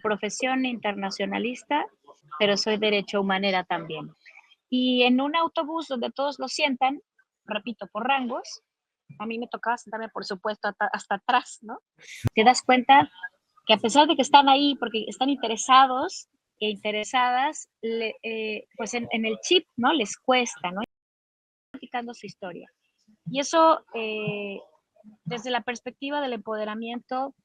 profesión internacionalista, pero soy derecho humanera también. Y en un autobús donde todos lo sientan, repito, por rangos, a mí me tocaba sentarme, por supuesto, hasta atrás, ¿no? Te das cuenta que a pesar de que están ahí porque están interesados e interesadas, pues en el chip, ¿no? Les cuesta, ¿no? Platicando su historia. Y eso, desde la perspectiva del empoderamiento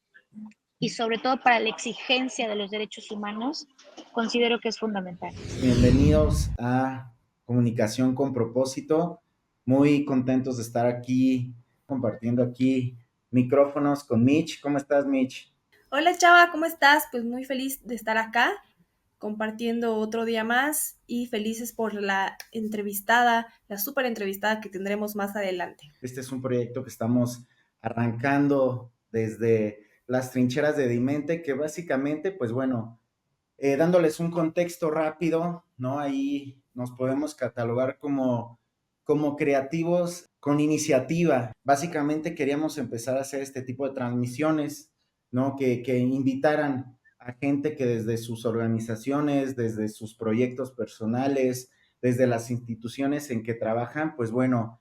y sobre todo para la exigencia de los derechos humanos, considero que es fundamental. Bienvenidos a Comunicación con Propósito. Muy contentos de estar aquí, compartiendo aquí micrófonos con Mitch. ¿Cómo estás, Mitch? Hola Chava, ¿cómo estás? Pues muy feliz de estar acá compartiendo otro día más y felices por la entrevistada, la súper entrevistada que tendremos más adelante. Este es un proyecto que estamos arrancando desde las trincheras de Dimente, que básicamente, pues bueno, dándoles un contexto rápido, ¿no? Ahí nos podemos catalogar como creativos con iniciativa. Básicamente queríamos empezar a hacer este tipo de transmisiones, ¿no? Que invitaran a gente que desde sus organizaciones, desde sus proyectos personales, desde las instituciones en que trabajan, pues bueno,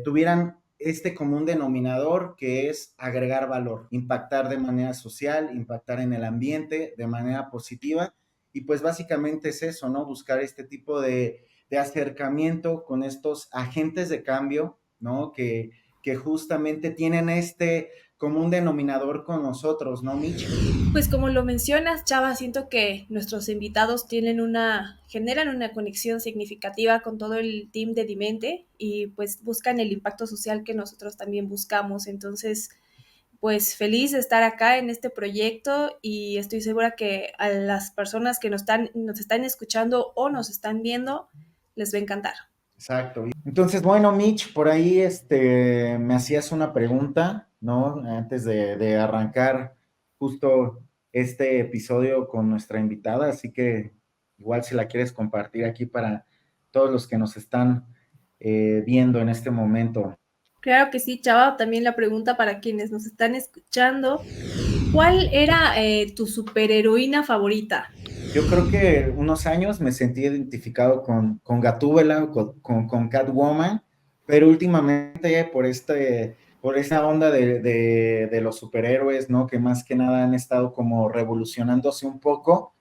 tuvieran este común denominador que es agregar valor, impactar de manera social, impactar en el ambiente de manera positiva. Y pues básicamente es eso, ¿no? Buscar este tipo de acercamiento con estos agentes de cambio, ¿no? Que justamente tienen este común denominador con nosotros, ¿no, Mitch? Pues como lo mencionas, Chava, siento que nuestros invitados generan una conexión significativa con todo el team de Dimente y pues buscan el impacto social que nosotros también buscamos. Entonces, pues feliz de estar acá en este proyecto y estoy segura que a las personas que nos están escuchando o nos están viendo les va a encantar. Exacto. Entonces, bueno, Mitch, por ahí me hacías una pregunta, ¿no? Antes de arrancar justo este episodio con nuestra invitada, así que igual si la quieres compartir aquí para todos los que nos están viendo en este momento. Claro que sí, Chava, también la pregunta para quienes nos están escuchando, ¿cuál era tu superheroína favorita? Yo creo que unos años me sentí identificado con Gatúbela, con Catwoman, pero últimamente por esa onda de los superhéroes, ¿no? Que más que nada han estado como revolucionándose un poco,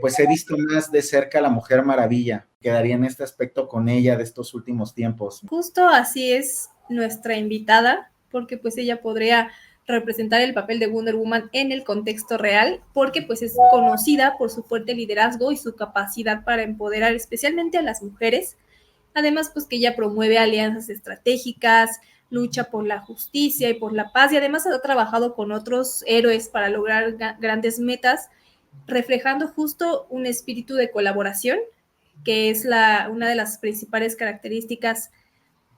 pues he visto más de cerca a la Mujer Maravilla. Quedaría en este aspecto con ella de estos últimos tiempos. Justo así es nuestra invitada, porque pues ella podría representar el papel de Wonder Woman en el contexto real, porque pues es conocida por su fuerte liderazgo y su capacidad para empoderar especialmente a las mujeres. Además, pues que ella promueve alianzas estratégicas, lucha por la justicia y por la paz y además ha trabajado con otros héroes para lograr grandes metas, reflejando justo un espíritu de colaboración, que es una de las principales características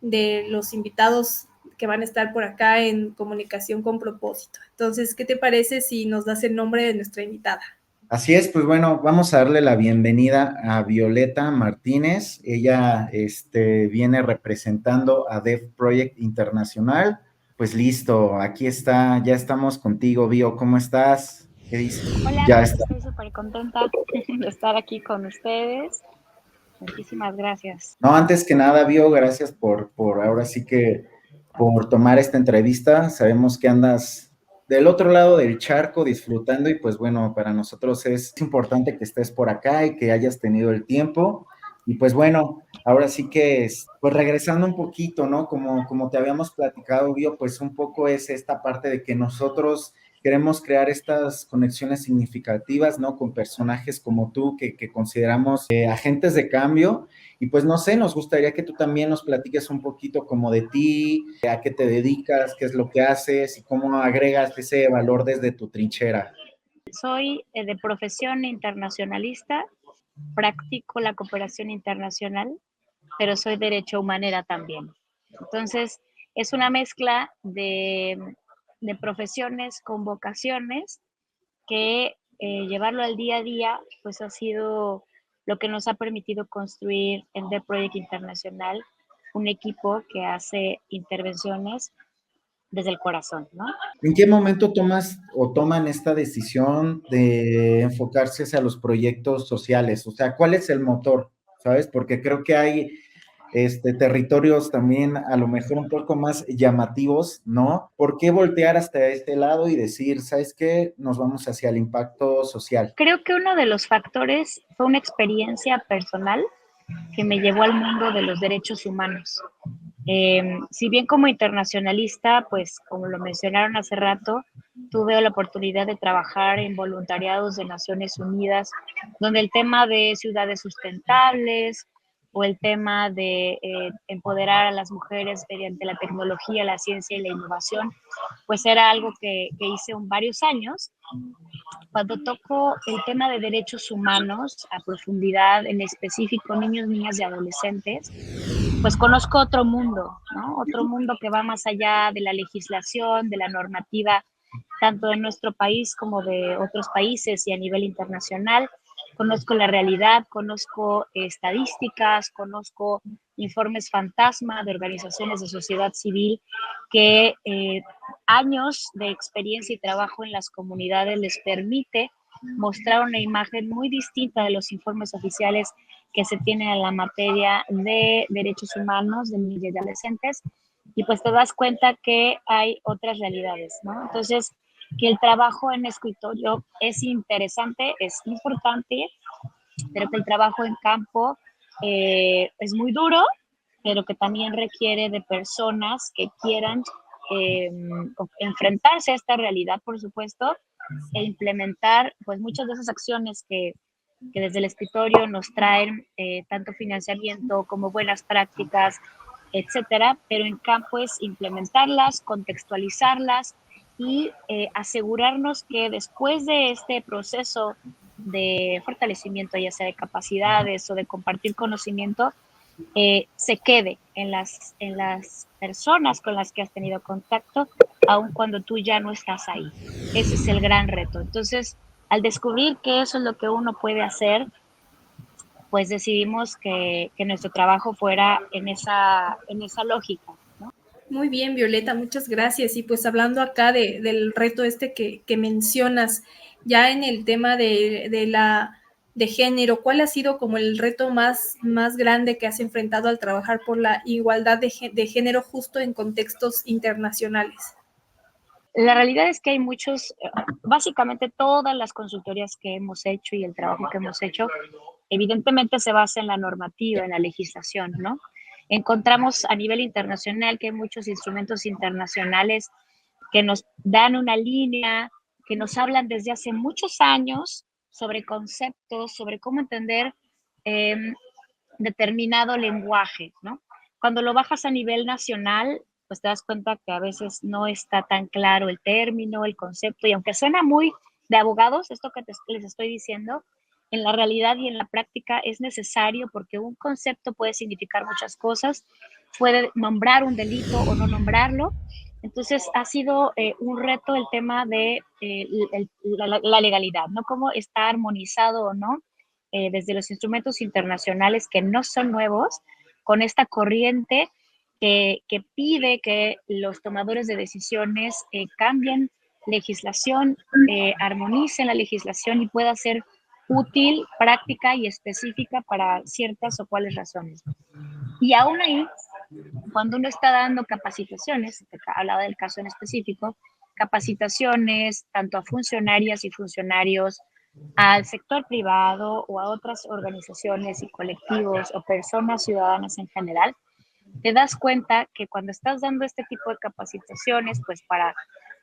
de los invitados que van a estar por acá en Comunicación con Propósito. Entonces, ¿qué te parece si nos das el nombre de nuestra invitada? Así es, pues bueno, vamos a darle la bienvenida a Violeta Martínez. Ella viene representando a Dev Project Internacional. Pues listo, aquí está, ya estamos contigo, Bio, ¿cómo estás? ¿Qué dices? Hola, Ya pues está. estoy súper contenta de estar aquí con ustedes. Muchísimas gracias. No, antes que nada, Bio, gracias por ahora sí que por tomar esta entrevista. Sabemos que andas del otro lado del charco disfrutando y pues bueno, para nosotros es importante que estés por acá y que hayas tenido el tiempo. Y pues bueno, ahora sí que pues regresando un poquito, ¿no? Como te habíamos platicado, Bio, pues un poco es esta parte de que nosotros queremos crear estas conexiones significativas, ¿no? Con personajes como tú que consideramos agentes de cambio. Y pues no sé, nos gustaría que tú también nos platiques un poquito como de ti, a qué te dedicas, qué es lo que haces y cómo agregas ese valor desde tu trinchera. Soy de profesión internacionalista, practico la cooperación internacional, pero soy derecho humanera también. Entonces, es una mezcla de profesiones con vocaciones que llevarlo al día a día, pues ha sido lo que nos ha permitido construir en The Project Internacional un equipo que hace intervenciones desde el corazón, ¿no? ¿En qué momento tomas o toman esta decisión de enfocarse hacia los proyectos sociales? O sea, ¿cuál es el motor? ¿Sabes? Porque creo que hay territorios también a lo mejor un poco más llamativos, ¿no? ¿Por qué voltear hasta este lado y decir, ¿sabes qué? Nos vamos hacia el impacto social. Creo que uno de los factores fue una experiencia personal que me llevó al mundo de los derechos humanos. Si bien como internacionalista, pues como lo mencionaron hace rato, tuve la oportunidad de trabajar en voluntariados de Naciones Unidas, donde el tema de ciudades sustentables o el tema de empoderar a las mujeres mediante la tecnología, la ciencia y la innovación, pues era algo que hice varios años. Cuando toco el tema de derechos humanos a profundidad, en específico niños, niñas y adolescentes, pues conozco otro mundo, ¿no? Otro mundo que va más allá de la legislación, de la normativa, tanto de nuestro país como de otros países y a nivel internacional. Conozco la realidad, conozco estadísticas, conozco informes fantasma de organizaciones de sociedad civil que años de experiencia y trabajo en las comunidades les permite mostrar una imagen muy distinta de los informes oficiales que se tienen en la materia de derechos humanos de niños y adolescentes, y pues te das cuenta que hay otras realidades, ¿no? Entonces, que el trabajo en escritorio es interesante, es importante, pero que el trabajo en campo es muy duro, pero que también requiere de personas que quieran eh, enfrentarse a esta realidad, por supuesto, e implementar pues muchas de esas acciones que desde el escritorio nos traen tanto financiamiento como buenas prácticas, etcétera, pero en campo es implementarlas, contextualizarlas y asegurarnos que después de este proceso de fortalecimiento, ya sea de capacidades o de compartir conocimiento, se quede en las personas con las que has tenido contacto, aun cuando tú ya no estás ahí. Ese es el gran reto. Entonces, al descubrir que eso es lo que uno puede hacer, pues decidimos que nuestro trabajo fuera en esa lógica, ¿no? Muy bien, Violeta, muchas gracias. Y pues hablando acá del reto que mencionas, ya en el tema de género, ¿cuál ha sido como el reto más grande que has enfrentado al trabajar por la igualdad de género justo en contextos internacionales? La realidad es que hay muchos, básicamente todas las consultorías que hemos hecho y el trabajo que hemos hecho, evidentemente se basa en la normativa, en la legislación, ¿no? Encontramos a nivel internacional que hay muchos instrumentos internacionales que nos dan una línea, que nos hablan desde hace muchos años sobre conceptos, sobre cómo entender eh, determinado lenguaje, ¿no? Cuando lo bajas a nivel nacional, pues te das cuenta que a veces no está tan claro el término, el concepto, y aunque suena muy de abogados, esto que les estoy diciendo, en la realidad y en la práctica es necesario porque un concepto puede significar muchas cosas, puede nombrar un delito o no nombrarlo. Entonces ha sido un reto el tema de la legalidad, ¿no? Cómo está armonizado o no desde los instrumentos internacionales que no son nuevos, con esta corriente que pide que los tomadores de decisiones cambien legislación, armonicen la legislación y pueda ser útil, práctica y específica para ciertas o cuales razones. Y aún ahí, cuando uno está dando capacitaciones, hablaba del caso en específico, capacitaciones tanto a funcionarias y funcionarios, al sector privado o a otras organizaciones y colectivos o personas ciudadanas en general, te das cuenta que cuando estás dando este tipo de capacitaciones, pues para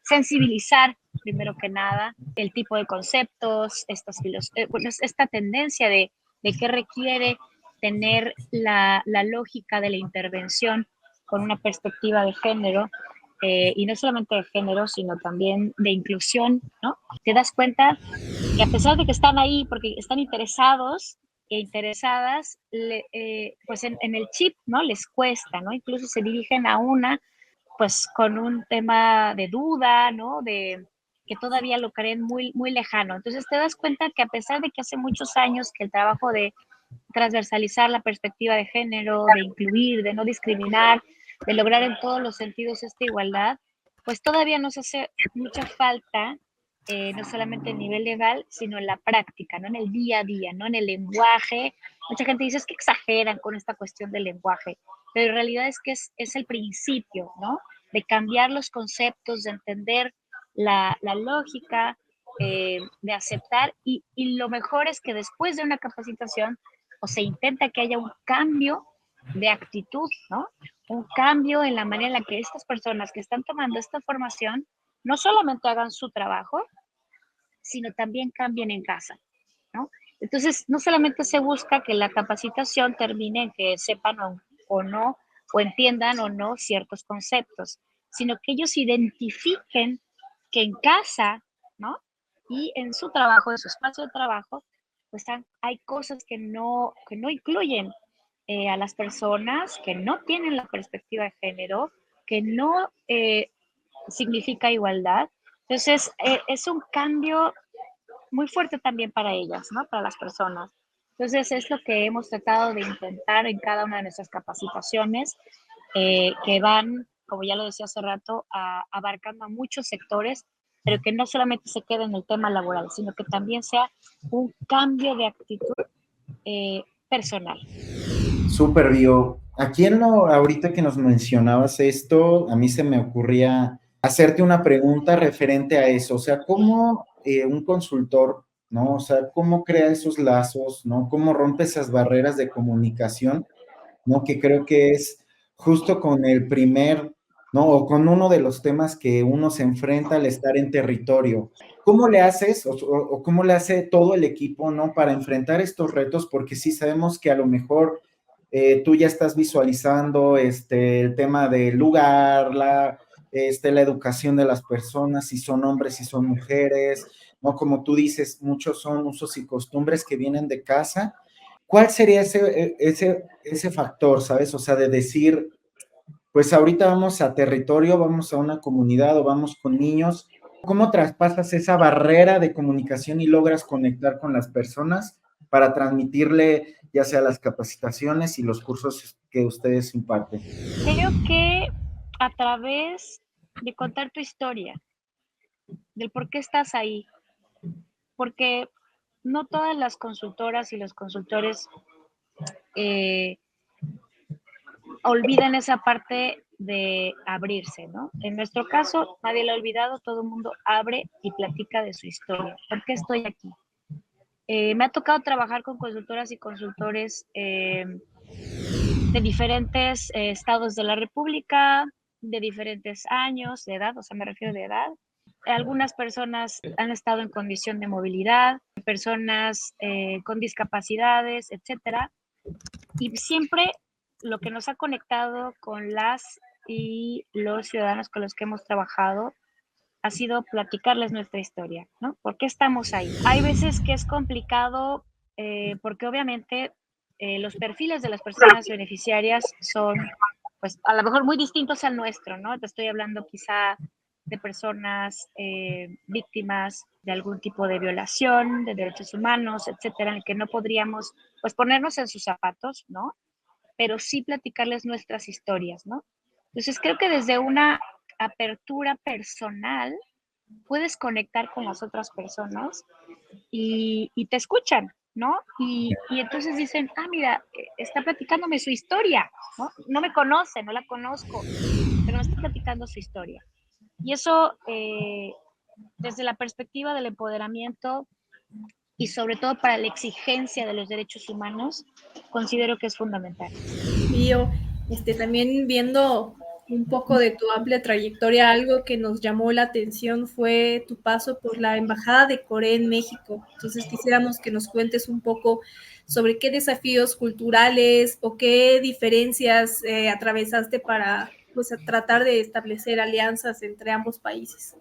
sensibilizar, primero que nada, el tipo de conceptos, esta tendencia de qué requiere tener la lógica de la intervención con una perspectiva de género, y no solamente de género, sino también de inclusión, ¿no? Te das cuenta que a pesar de que están ahí porque están interesados e interesadas, pues en el chip, ¿no? Les cuesta, ¿no? Incluso se dirigen a una, pues con un tema de duda, ¿no? De que todavía lo creen muy, muy lejano. Entonces te das cuenta que a pesar de que hace muchos años que el trabajo de transversalizar la perspectiva de género, de incluir, de no discriminar, de lograr en todos los sentidos esta igualdad, pues todavía nos hace mucha falta, no solamente a nivel legal, sino en la práctica, ¿no? En el día a día, ¿no? En el lenguaje. Mucha gente dice, es que exageran con esta cuestión del lenguaje, pero en realidad es que es el principio, ¿no? De cambiar los conceptos, de entender la lógica, de aceptar, y lo mejor es que después de una capacitación, o se intenta que haya un cambio de actitud, ¿no? Un cambio en la manera en la que estas personas que están tomando esta formación no solamente hagan su trabajo, sino también cambien en casa, ¿no? Entonces, no solamente se busca que la capacitación termine en que sepan o no, o entiendan o no ciertos conceptos, sino que ellos identifiquen que en casa, ¿no? Y en su trabajo, en su espacio de trabajo, pues hay cosas que no incluyen a las personas, que no tienen la perspectiva de género, que no significa igualdad. Entonces, es un cambio muy fuerte también para ellas, ¿no? Para las personas. Entonces, es lo que hemos tratado de intentar en cada una de nuestras capacitaciones, que van, como ya lo decía hace rato, abarcando a muchos sectores, pero que no solamente se quede en el tema laboral, sino que también sea un cambio de actitud personal. Súper, Bio. Aquí ahorita que nos mencionabas esto, a mí se me ocurría hacerte una pregunta referente a eso. O sea, ¿cómo un consultor, ¿no? O sea, cómo crea esos lazos, ¿no? ¿Cómo rompe esas barreras de comunicación, ¿no? Que creo que es justo con el primer, ¿no? O con uno de los temas que uno se enfrenta al estar en territorio. ¿Cómo le haces o cómo le hace todo el equipo, ¿no? Para enfrentar estos retos, porque sí sabemos que a lo mejor tú ya estás visualizando el tema del lugar, la educación de las personas, si son hombres, si son mujeres, ¿no? Como tú dices, muchos son usos y costumbres que vienen de casa. ¿Cuál sería ese factor, sabes? O sea, de decir, pues ahorita vamos a territorio, vamos a una comunidad o vamos con niños. ¿Cómo traspasas esa barrera de comunicación y logras conectar con las personas para transmitirle ya sea las capacitaciones y los cursos que ustedes imparten? Creo que a través de contar tu historia, del por qué estás ahí, porque no todas las consultoras y los consultores eh, olvidan esa parte de abrirse, ¿no? En nuestro caso, nadie lo ha olvidado, todo el mundo abre y platica de su historia. ¿Por qué estoy aquí? Me ha tocado trabajar con consultoras y consultores de diferentes estados de la República, de diferentes años de edad, o sea, me refiero de edad. Algunas personas han estado en condición de movilidad, personas con discapacidades, etcétera. Y siempre lo que nos ha conectado con las y los ciudadanos con los que hemos trabajado ha sido platicarles nuestra historia, ¿no? ¿Por qué estamos ahí? Hay veces que es complicado porque obviamente los perfiles de las personas beneficiarias son, pues, a lo mejor muy distintos al nuestro, ¿no? Te estoy hablando quizá de personas víctimas de algún tipo de violación, de derechos humanos, etcétera, en el que no podríamos, pues, ponernos en sus zapatos, ¿no? Pero sí platicarles nuestras historias, ¿no? Entonces creo que desde una apertura personal puedes conectar con las otras personas y te escuchan, ¿no? Y entonces dicen, ah, mira, está platicándome su historia, ¿no? No me conoce, no la conozco, pero me está platicando su historia. Y eso, desde la perspectiva del empoderamiento y sobre todo para la exigencia de los derechos humanos, considero que es fundamental. Bio, también viendo un poco de tu amplia trayectoria, algo que nos llamó la atención fue tu paso por la Embajada de Corea en México. Entonces quisiéramos que nos cuentes un poco sobre qué desafíos culturales o qué diferencias atravesaste para, pues, tratar de establecer alianzas entre ambos países.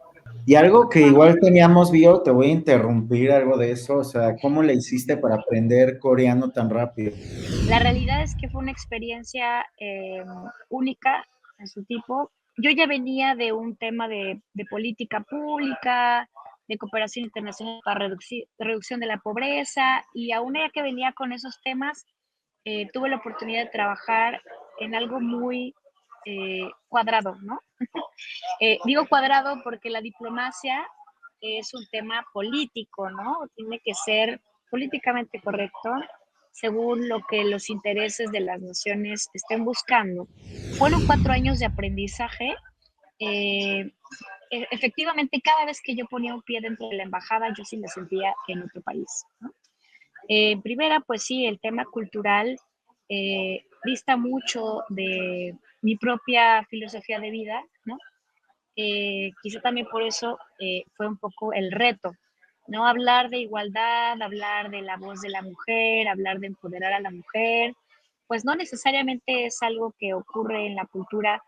Y algo que igual teníamos, Bio, te voy a interrumpir algo de eso, o sea, ¿cómo le hiciste para aprender coreano tan rápido? La realidad es que fue una experiencia única en su tipo. Yo ya venía de un tema de política pública, de cooperación internacional para reducción de la pobreza, y aún ya que venía con esos temas, tuve la oportunidad de trabajar en algo muy cuadrado, ¿no? Digo cuadrado porque la diplomacia es un tema político, ¿no? Tiene que ser políticamente correcto según lo que los intereses de las naciones estén buscando. Fueron 4 años de aprendizaje. eh, Efectivamente, cada vez que yo ponía un pie dentro de la embajada, yo sí me sentía en otro país, ¿no? En primera, pues sí, el tema cultural dista mucho de mi propia filosofía de vida, ¿no? Quizá también por eso fue un poco el reto, ¿no? Hablar de igualdad, hablar de la voz de la mujer, hablar de empoderar a la mujer, pues no necesariamente es algo que ocurre en la cultura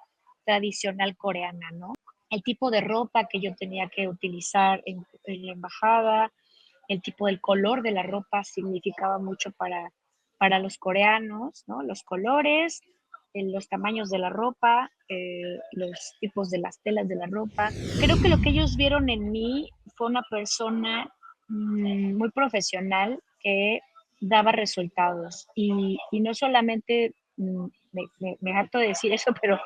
tradicional coreana, ¿no? El tipo de ropa que yo tenía que utilizar en la embajada, el tipo del color de la ropa significaba mucho para los coreanos, ¿no? Los colores, los tamaños de la ropa, los tipos de las telas de la ropa. Creo que lo que ellos vieron en mí fue una persona muy profesional que daba resultados y no solamente, me harto de decir eso, pero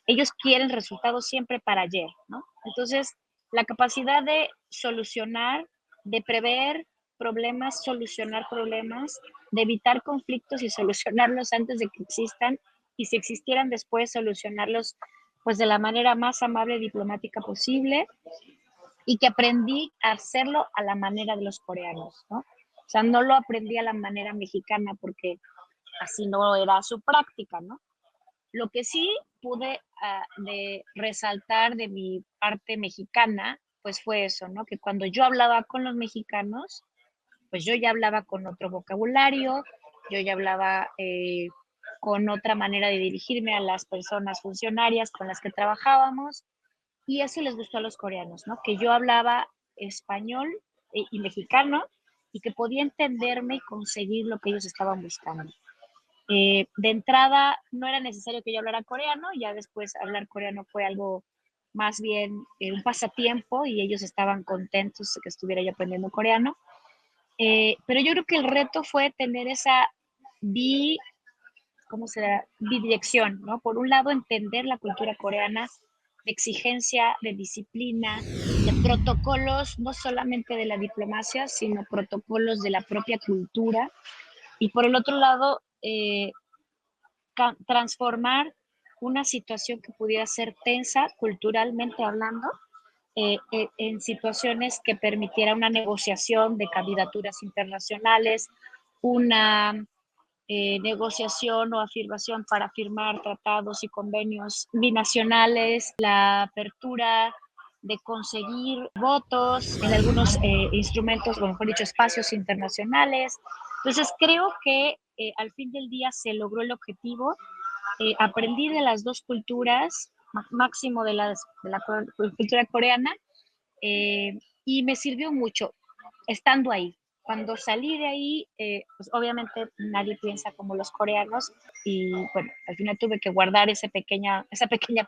ellos quieren resultados siempre para ayer, ¿no? Entonces, la capacidad de solucionar, de prever problemas, solucionar problemas, de evitar conflictos y solucionarlos antes de que existan, y si existieran después, solucionarlos pues de la manera más amable y diplomática posible, y que aprendí a hacerlo a la manera de los coreanos, ¿no? O sea, no lo aprendí a la manera mexicana porque así no era su práctica, ¿no? Lo que sí pude de resaltar de mi parte mexicana, pues fue eso, ¿no? Que cuando yo hablaba con los mexicanos, pues yo ya hablaba con otro vocabulario, yo ya hablaba con otra manera de dirigirme a las personas funcionarias con las que trabajábamos, y eso les gustó a los coreanos, ¿no? Que yo hablaba español y mexicano y que podía entenderme y conseguir lo que ellos estaban buscando. De entrada no era necesario que yo hablara coreano, ya después hablar coreano fue algo más bien un pasatiempo y ellos estaban contentos de que estuviera yo aprendiendo coreano. Pero yo creo que el reto fue tener esa bi, ¿cómo será? Bidirección, ¿no? Por un lado, entender la cultura coreana de exigencia, de disciplina, de protocolos, no solamente de la diplomacia, sino protocolos de la propia cultura. Y por el otro lado, transformar una situación que pudiera ser tensa culturalmente hablando en situaciones que permitiera una negociación de candidaturas internacionales, una negociación o afirmación para firmar tratados y convenios binacionales, la apertura de conseguir votos en algunos instrumentos, o mejor dicho, espacios internacionales. Entonces, creo que al fin del día se logró el objetivo. Aprendí de las dos culturas, máximo de la cultura coreana, y me sirvió mucho estando ahí. Cuando salí de ahí, pues obviamente nadie piensa como los coreanos y bueno, al final tuve que guardar esa pequeña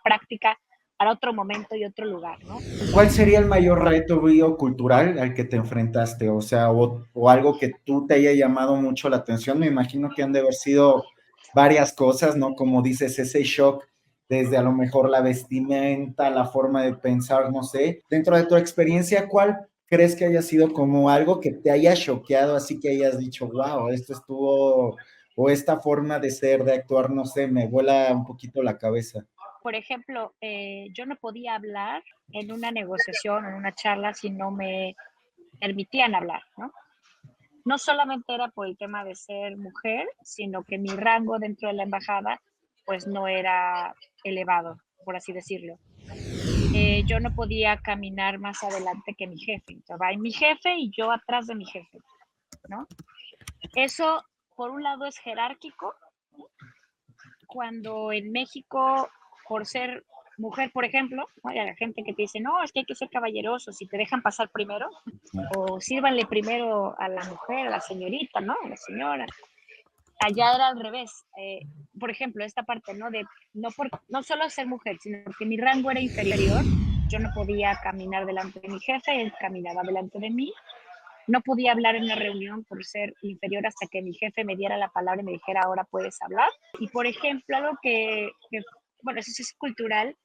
práctica para otro momento y otro lugar, ¿no? ¿Cuál sería el mayor reto biocultural al que te enfrentaste? O sea, o algo que tú te haya llamado mucho la atención. Me imagino que han de haber sido varias cosas, ¿no? Como dices, ese shock desde a lo mejor la vestimenta, la forma de pensar, no sé. Dentro de tu experiencia, ¿cuál crees que haya sido como algo que te haya choqueado, así que hayas dicho, wow, esto estuvo, o esta forma de ser, de actuar, no sé, me vuela un poquito la cabeza? Por ejemplo, yo no podía hablar en una negociación, en una charla, si no me permitían hablar, ¿no? No solamente era por el tema de ser mujer, sino que mi rango dentro de la embajada pues no era elevado, por así decirlo. Yo no podía caminar más adelante que mi jefe. Entonces, va mi jefe y yo atrás de mi jefe, ¿no? Eso, por un lado, es jerárquico, cuando en México, por ser mujer, por ejemplo, ¿no? Hay la gente que te dice, no, es que hay que ser caballeroso, si te dejan pasar primero, o sírvanle primero a la mujer, a la señorita, ¿no? A la señora. Allá era al revés. Por ejemplo, esta parte, ¿no? De no solo ser mujer, sino porque mi rango era inferior, yo no podía caminar delante de mi jefe, él caminaba delante de mí. No podía hablar en una reunión por ser inferior hasta que mi jefe me diera la palabra y me dijera, ahora puedes hablar. Y por ejemplo, algo que bueno, eso sí es cultural,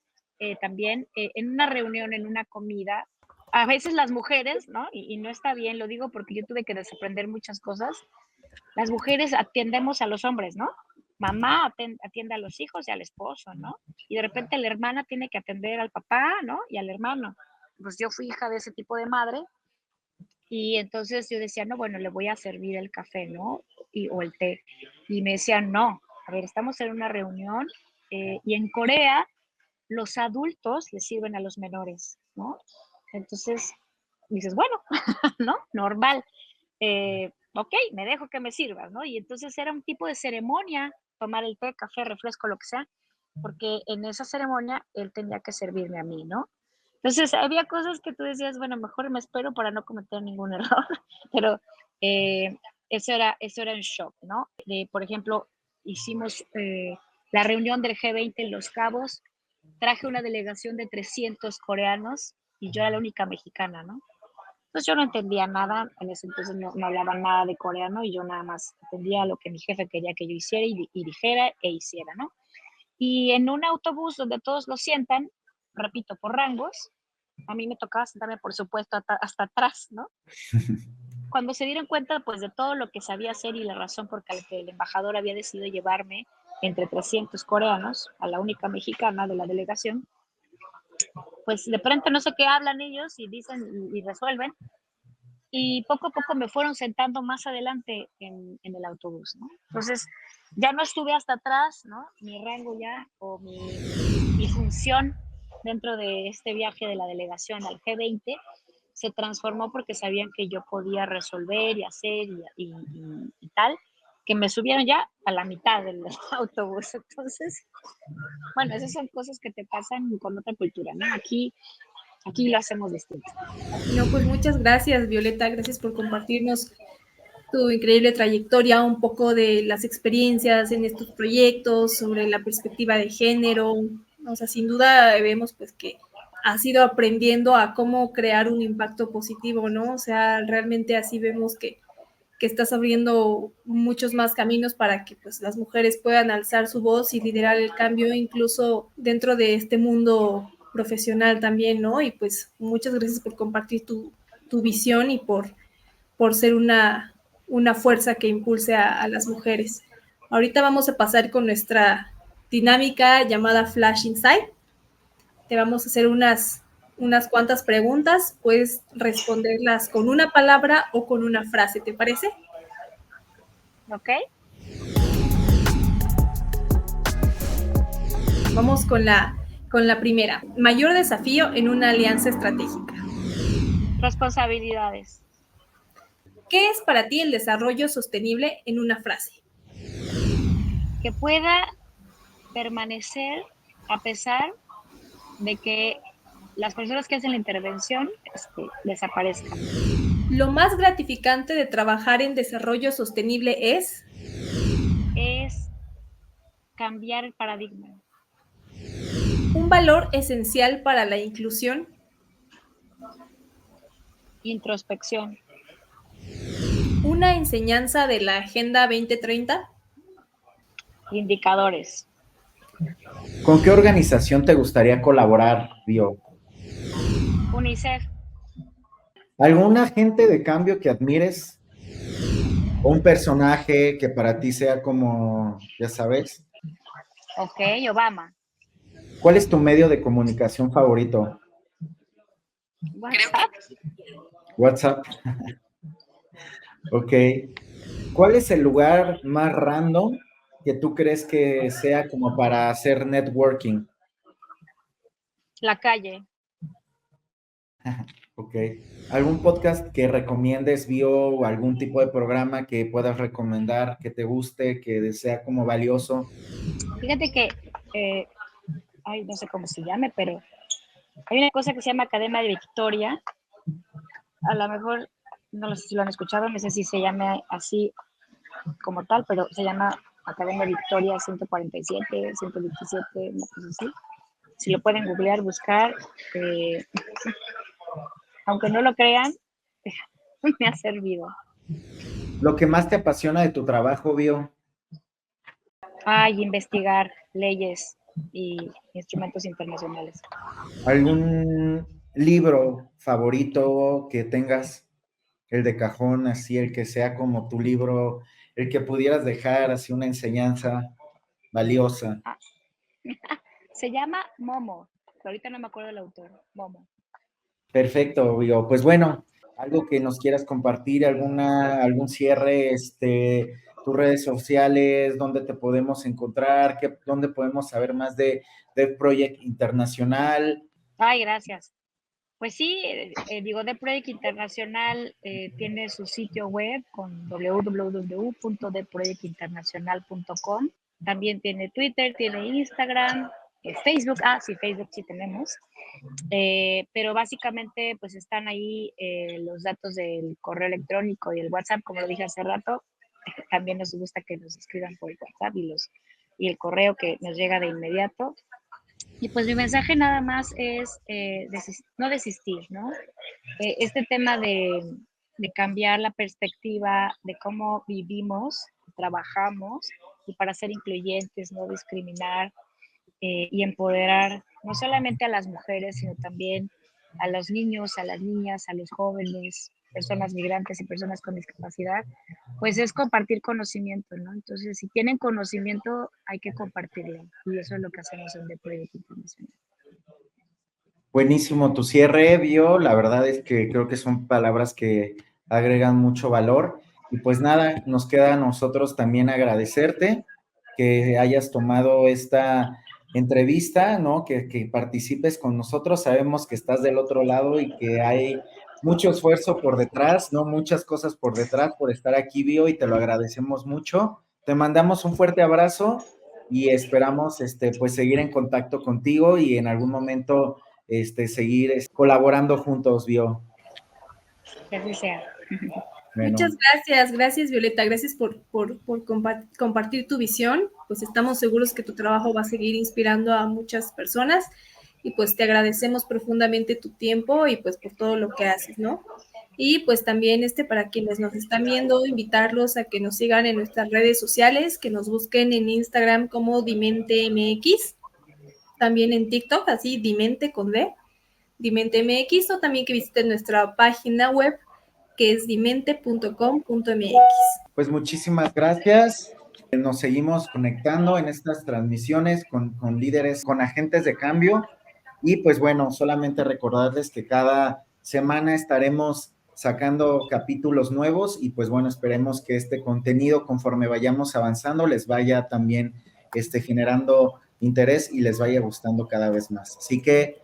también en una reunión, en una comida, a veces las mujeres, ¿no? Y no está bien, lo digo porque yo tuve que desaprender muchas cosas. Las mujeres atendemos a los hombres, ¿no? Mamá atiende a los hijos y al esposo, ¿no? Y de repente la hermana tiene que atender al papá, ¿no? Y al hermano. Pues yo fui hija de ese tipo de madre y entonces yo decía, no, bueno, le voy a servir el café, ¿no? O el té. Y me decían, no, a ver, estamos en una reunión y en Corea los adultos le sirven a los menores, ¿no? Entonces dices, bueno, ¿no? Normal. Ok, me dejo que me sirvas, ¿no? Y entonces era un tipo de ceremonia, tomar el té, café, refresco, lo que sea, porque en esa ceremonia él tenía que servirme a mí, ¿no? Entonces había cosas que tú decías, bueno, mejor me espero para no cometer ningún error, pero eh, eso era un shock, ¿no? Por ejemplo, hicimos la reunión del G20 en Los Cabos, traje una delegación de 300 coreanos y yo era la única mexicana, ¿no? Pues yo no entendía nada, en ese entonces no hablaba nada de coreano y yo nada más entendía lo que mi jefe quería que yo hiciera y dijera e hiciera, ¿no? Y en un autobús donde todos lo sientan, repito, por rangos, a mí me tocaba sentarme, por supuesto, hasta atrás, ¿no? Cuando se dieron cuenta, pues, de todo lo que sabía hacer y la razón por la que el embajador había decidido llevarme entre 300 coreanos, a la única mexicana de la delegación, pues de pronto no sé qué hablan ellos y dicen y resuelven, y poco a poco me fueron sentando más adelante en el autobús, ¿no? Entonces, ya no estuve hasta atrás, ¿no? Mi rango ya, o mi función dentro de este viaje de la delegación al G20 se transformó porque sabían que yo podía resolver y hacer y tal, que me subieron ya a la mitad del autobús. Entonces, bueno, esas son cosas que te pasan con otra cultura, ¿no? Aquí lo hacemos distinto. No, pues muchas gracias, Violeta, gracias por compartirnos tu increíble trayectoria, un poco de las experiencias en estos proyectos, sobre la perspectiva de género. O sea, sin duda vemos pues que has ido aprendiendo a cómo crear un impacto positivo, ¿no? O sea, realmente así vemos que estás abriendo muchos más caminos para que pues las mujeres puedan alzar su voz y liderar el cambio incluso dentro de este mundo profesional también, ¿no? Y pues muchas gracias por compartir tu visión y por ser una fuerza que impulse a las mujeres. Ahorita vamos a pasar con nuestra dinámica llamada Flash Insight. Te vamos a hacer unas cuantas preguntas. Puedes responderlas con una palabra o con una frase, ¿te parece? ¿Ok? Vamos con la primera. Mayor desafío en una alianza estratégica. Responsabilidades. ¿Qué es para ti el desarrollo sostenible en una frase? Que pueda permanecer a pesar de que las personas que hacen la intervención desaparezcan. Lo más gratificante de trabajar en desarrollo sostenible es cambiar el paradigma. Un valor esencial para la inclusión. Introspección. Una enseñanza de la Agenda 2030. Indicadores. ¿Con qué organización te gustaría colaborar, Bio? UNICEF. ¿Algún agente de cambio que admires? ¿O un personaje que para ti sea como, ya sabes? Ok, Obama. ¿Cuál es tu medio de comunicación favorito? WhatsApp. WhatsApp. Ok. ¿Cuál es el lugar más random que tú crees que sea como para hacer networking? La calle. Ok. ¿Algún podcast que recomiendes, Bio, o algún tipo de programa que puedas recomendar, que te guste, que sea como valioso? Fíjate que, no sé cómo se llame, pero hay una cosa que se llama Academia de Victoria. A lo mejor, no lo sé si lo han escuchado, no sé si se llama así como tal, pero se llama Academia Victoria 147, 127, una cosa así. Si lo pueden googlear, buscar, aunque no lo crean, me ha servido. Lo que más te apasiona de tu trabajo, Bio. Investigar leyes y instrumentos internacionales. ¿Algún libro favorito que tengas? El de cajón, así, el que sea como tu libro, el que pudieras dejar así una enseñanza valiosa. Ah, se llama Momo, pero ahorita no me acuerdo del autor. Momo. Perfecto, Vio. Pues bueno, algo que nos quieras compartir, algún cierre, tus redes sociales, dónde te podemos encontrar, dónde podemos saber más de Project Internacional. Ay, gracias. Pues sí, digo, The Project Internacional tiene su sitio web con www.theprojectinternacional.com. También tiene Twitter, tiene Instagram, Facebook. Ah, sí, Facebook sí tenemos. Pero básicamente pues están ahí los datos del correo electrónico y el WhatsApp, como lo dije hace rato. También nos gusta que nos escriban por el WhatsApp y el correo que nos llega de inmediato. Y pues mi mensaje nada más es no desistir, ¿no? Este tema de cambiar la perspectiva de cómo vivimos, trabajamos, y para ser incluyentes, no discriminar, y empoderar no solamente a las mujeres, sino también a los niños, a las niñas, a los jóvenes, personas migrantes y personas con discapacidad, pues es compartir conocimiento, ¿no? Entonces, si tienen conocimiento, hay que compartirlo. Y eso es lo que hacemos en The Project Internacional. Buenísimo tu cierre, Vio. La verdad es que creo que son palabras que agregan mucho valor. Y pues nada, nos queda a nosotros también agradecerte que hayas tomado esta entrevista, ¿no? Que participes con nosotros. Sabemos que estás del otro lado y que hay mucho esfuerzo por detrás, ¿no? Muchas cosas por detrás por estar aquí, Vio, y te lo agradecemos mucho. Te mandamos un fuerte abrazo y esperamos, pues seguir en contacto contigo y en algún momento seguir colaborando juntos, Vio. Que así sea. Bueno, Muchas gracias Violeta, gracias por compartir tu visión, pues estamos seguros que tu trabajo va a seguir inspirando a muchas personas y pues te agradecemos profundamente tu tiempo y pues por todo lo que haces, ¿no? Y pues también para quienes nos están viendo, invitarlos a que nos sigan en nuestras redes sociales, que nos busquen en Instagram como DimenteMX, también en TikTok, así Dimente con D, DimenteMX, o también que visiten nuestra página web que es dimente.com.mx. pues muchísimas gracias. Nos seguimos conectando en estas transmisiones con líderes, con agentes de cambio. Y pues bueno, solamente recordarles que cada semana estaremos sacando capítulos nuevos y pues bueno, esperemos que este contenido conforme vayamos avanzando les vaya también generando interés y les vaya gustando cada vez más. Así que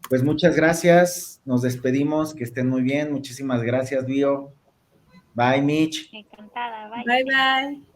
pues muchas gracias, nos despedimos, que estén muy bien, muchísimas gracias, Bio. Bye, Mitch. Encantada, bye. Bye, bye.